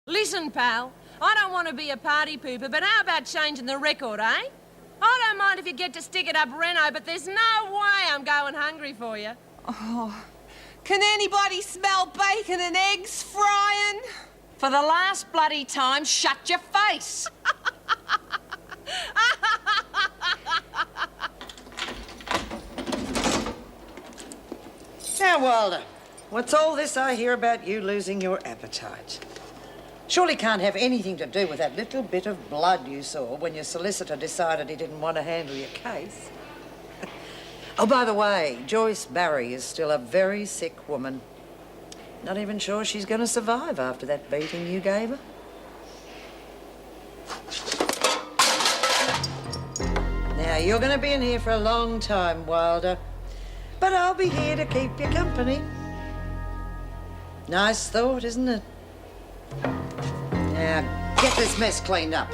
Listen, pal, I don't want to be a party pooper, but how about changing the record, eh? I don't mind if you get to stick it up Reno, but there's no way I'm going hungry for you. Oh, can anybody smell bacon and eggs frying? For the last bloody time, shut your face. Now, Wilder, what's all this I hear about you losing your appetite? Surely can't have anything to do with that little bit of blood you saw when your solicitor decided he didn't want to handle your case. Oh, by the way, Joyce Barry is still a very sick woman. Not even sure she's going to survive after that beating you gave her. Now, you're going to be in here for a long time, Wilder. But I'll be here to keep you company. Nice thought, isn't it? Now, get this mess cleaned up.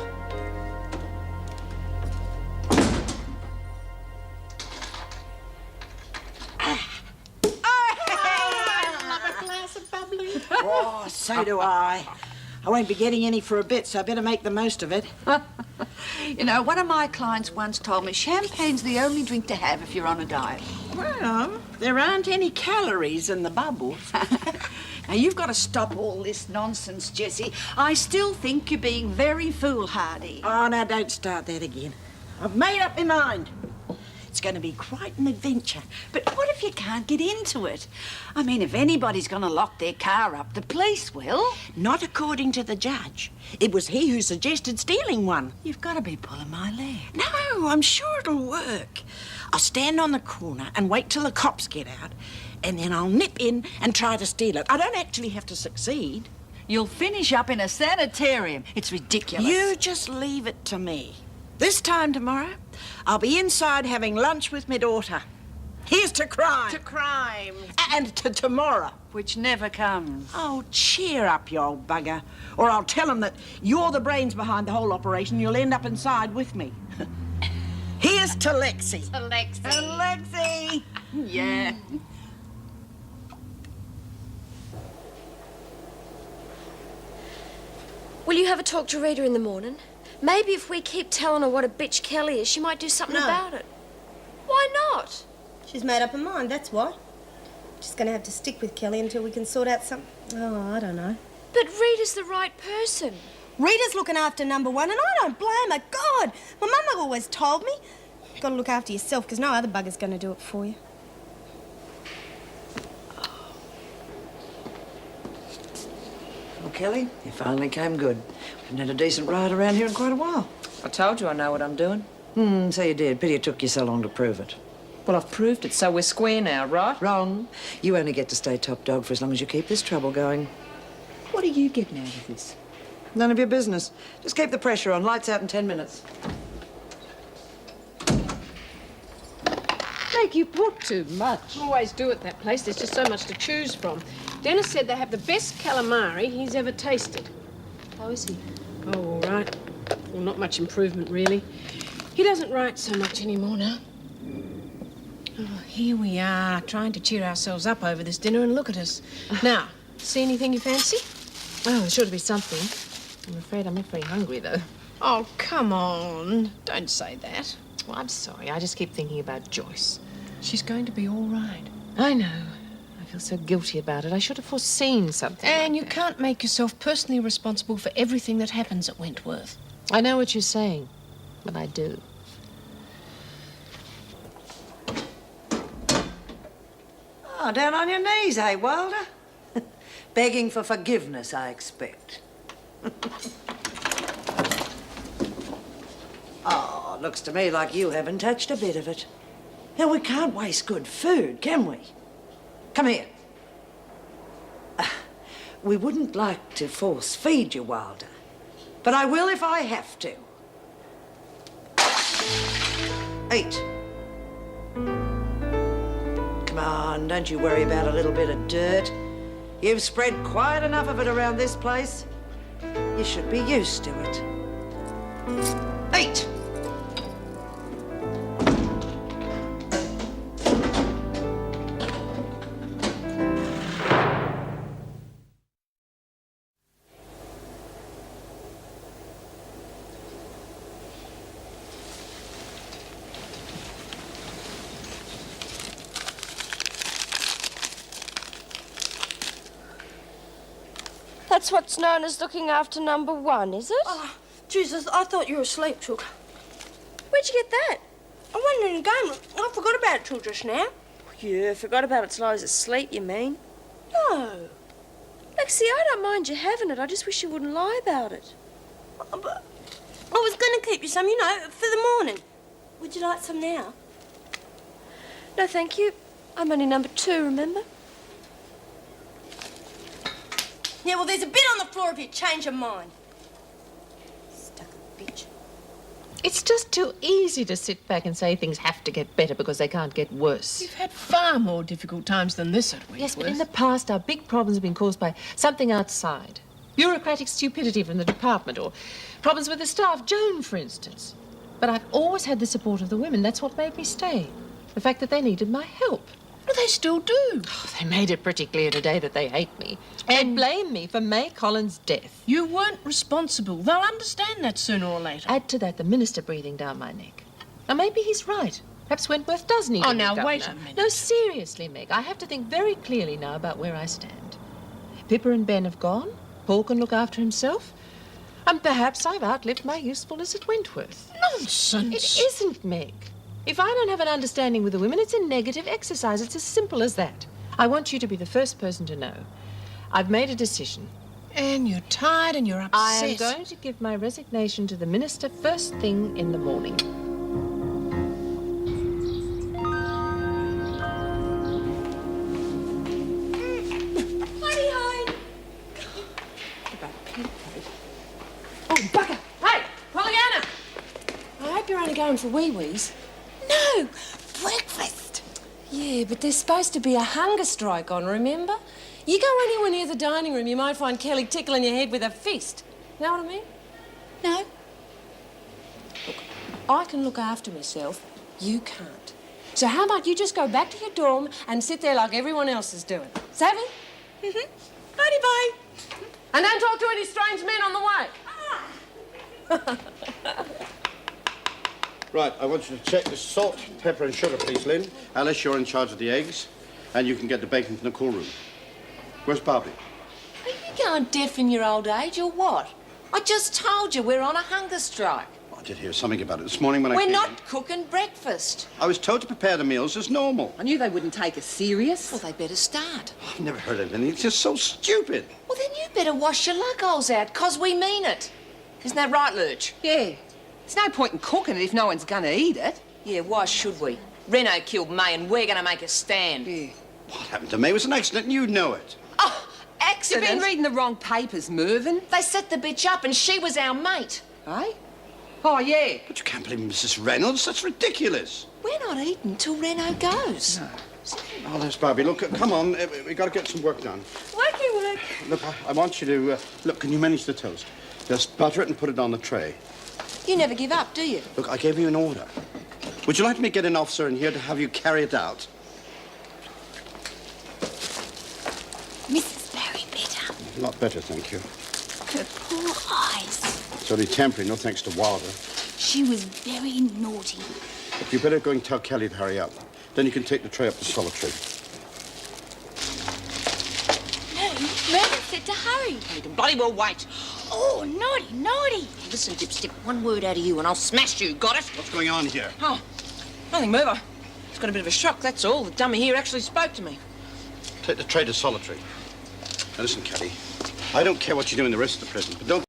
Oh, so do I. I won't be getting any for a bit, so I better make the most of it. You know, one of my clients once told me champagne's the only drink to have if you're on a diet. Well, there aren't any calories in the bubbles. Now, you've got to stop all this nonsense, Jessie. I still think you're being very foolhardy. Oh, now, don't start that again. I've made up my mind. It's going to be quite an adventure. But what if you can't get into it? I mean, if anybody's going to lock their car up, the police will. Not according to the judge. It was he who suggested stealing one. You've got to be pulling my leg. No, I'm sure it'll work. I'll stand on the corner and wait till the cops get out, and then I'll nip in and try to steal it. I don't actually have to succeed. You'll finish up in a sanitarium. It's ridiculous. You just leave it to me. This time tomorrow, I'll be inside having lunch with my daughter. Here's to crime. To crime. And to tomorrow. Which never comes. Oh, cheer up, you old bugger. Or I'll tell them that you're the brains behind the whole operation. You'll end up inside with me. Here's to Lexi. Alexi! Yeah. Will you have a talk to Rita in the morning? Maybe if we keep telling her what a bitch Kelly is, she might do something about it. Why not? She's made up her mind, that's why. She's going to have to stick with Kelly until we can sort out some... Oh, I don't know. But Rita's the right person. Rita's looking after number one, and I don't blame her. God, my mum always told me. You've got to look after yourself, because no other bugger's going to do it for you. Well, Kelly, you finally came good. We haven't had a decent ride around here in quite a while. I told you I know what I'm doing. So you did. Pity it took you so long to prove it. Well, I've proved it, so we're square now, right? Wrong. You only get to stay top dog for as long as you keep this trouble going. What are you getting out of this? None of your business. Just keep the pressure on. Lights out in 10 minutes. Make you put too much. Always do at that place. There's just so much to choose from. Dennis said they have the best calamari he's ever tasted. How is he? Oh, all right. Well, not much improvement, really. He doesn't write so much anymore now. Oh, here we are, trying to cheer ourselves up over this dinner, and look at us. Now, see anything you fancy? Oh, there's sure to be something. I'm afraid I'm not very hungry, though. Oh, come on. Don't say that. Well, I'm sorry. I just keep thinking about Joyce. She's going to be all right. I know. I feel so guilty about it. I should have foreseen something. And you can't make yourself personally responsible for everything that happens at Wentworth. I know what you're saying, but I do. Oh, down on your knees, eh, Wilder? Begging for forgiveness, I expect. Oh, looks to me like you haven't touched a bit of it. Now, we can't waste good food, can we? Come here. We wouldn't like to force feed you, Wilder, but I will if I have to. Eat. Come on, don't you worry about a little bit of dirt. You've spread quite enough of it around this place. You should be used to it. Eat. That's what's known as looking after number one, is it? Oh, Jesus, I thought you were asleep, Chook. Where'd you get that? I went in the game. I forgot about it till just now. You forgot about it till I was asleep, you mean? No. Lexi, I don't mind you having it. I just wish you wouldn't lie about it. But I was going to keep you some, you know, for the morning. Would you like some now? No, thank you. I'm only number two, remember? Yeah, well, there's a bit on the floor if you change your mind. Stuck bitch. It's just too easy to sit back and say things have to get better because they can't get worse. You've had far more difficult times than this at Wentworth. Yes, but in the past, our big problems have been caused by something outside. Bureaucratic stupidity from the department or problems with the staff. Joan, for instance. But I've always had the support of the women. That's what made me stay. The fact that they needed my help. Well, they still do. Oh, they made it pretty clear today that they hate me. They blame me for May Collins' death. You weren't responsible. They'll understand that sooner or later. Add to that the minister breathing down my neck. Now, maybe he's right. Perhaps Wentworth does need Oh, a new now, governor. wait a minute. No, seriously, Meg, I have to think very clearly now about where I stand. Pippa and Ben have gone. Paul can look after himself. And perhaps I've outlived my usefulness at Wentworth. Nonsense. It isn't, Meg. If I don't have an understanding with the women, it's a negative exercise. It's as simple as that. I want you to be the first person to know. I've made a decision. And you're tired and you're upset. I am going to give my resignation to the minister first thing in the morning. Oh, bugger! Hey, Pollyanna! I hope you're only going for wee-wees. No, breakfast. Yeah, but there's supposed to be a hunger strike on, remember? You go anywhere near the dining room, you might find Kelly tickling your head with a fist. You know what I mean? No. Look, I can look after myself. You can't. So how about you just go back to your dorm and sit there like everyone else is doing? Savvy? Mm-hmm. Bye-bye. And don't talk to any strange men on the way. Right, I want you to check the salt, pepper and sugar, please, Lynn. Alice, you're in charge of the eggs, and you can get the bacon from the cool room. Where's Barbie? Are you going deaf in your old age or what? I just told you we're on a hunger strike. Oh, I did hear something about it this morning when I We're came in. not cooking breakfast. I was told to prepare the meals as normal. I knew they wouldn't take us serious. Well, they better start. I've never heard of anything. It's just so stupid. Well, then you better wash your lug holes out, 'cause we mean it. Isn't that right, Lurch? Yeah. There's no point in cooking it if no one's gonna eat it. Yeah, why should we? Reno killed May and we're going to make a stand. Yeah. What happened to May was an accident, and you know it. Oh, You've accident? been reading the wrong papers, Mervyn. They set the bitch up and she was our mate. Eh? Oh, yeah. But you can't blame Mrs. Reynolds. That's ridiculous. We're not eating till Reno goes. Oh, there's Barbie. Look, come on. We've got to get some work done. Worky work. Look, I want you to... look, can you manage the toast? Just butter it and put it on the tray. You never give up, do you? Look, I gave you an order. Would you like me to get an officer in here to have you carry it out? Mrs. Barry better. A lot better, thank you. Her poor eyes. It's only temporary, no thanks to Wilder. She was very naughty. Look, you better go and tell Kelly to hurry up. Then you can take the tray up to Solitary. No, Mervyn said to hurry. You can bloody well wait. Oh, naughty, naughty. Listen, Dipstick, one word out of you and I'll smash you, got it? What's going on here? Oh, nothing, Mervo. It's got a bit of a shock, that's all. The dummy here actually spoke to me. Take the tray to Solitary. Now listen, Kelly, I don't care what you do in the rest of the prison, but don't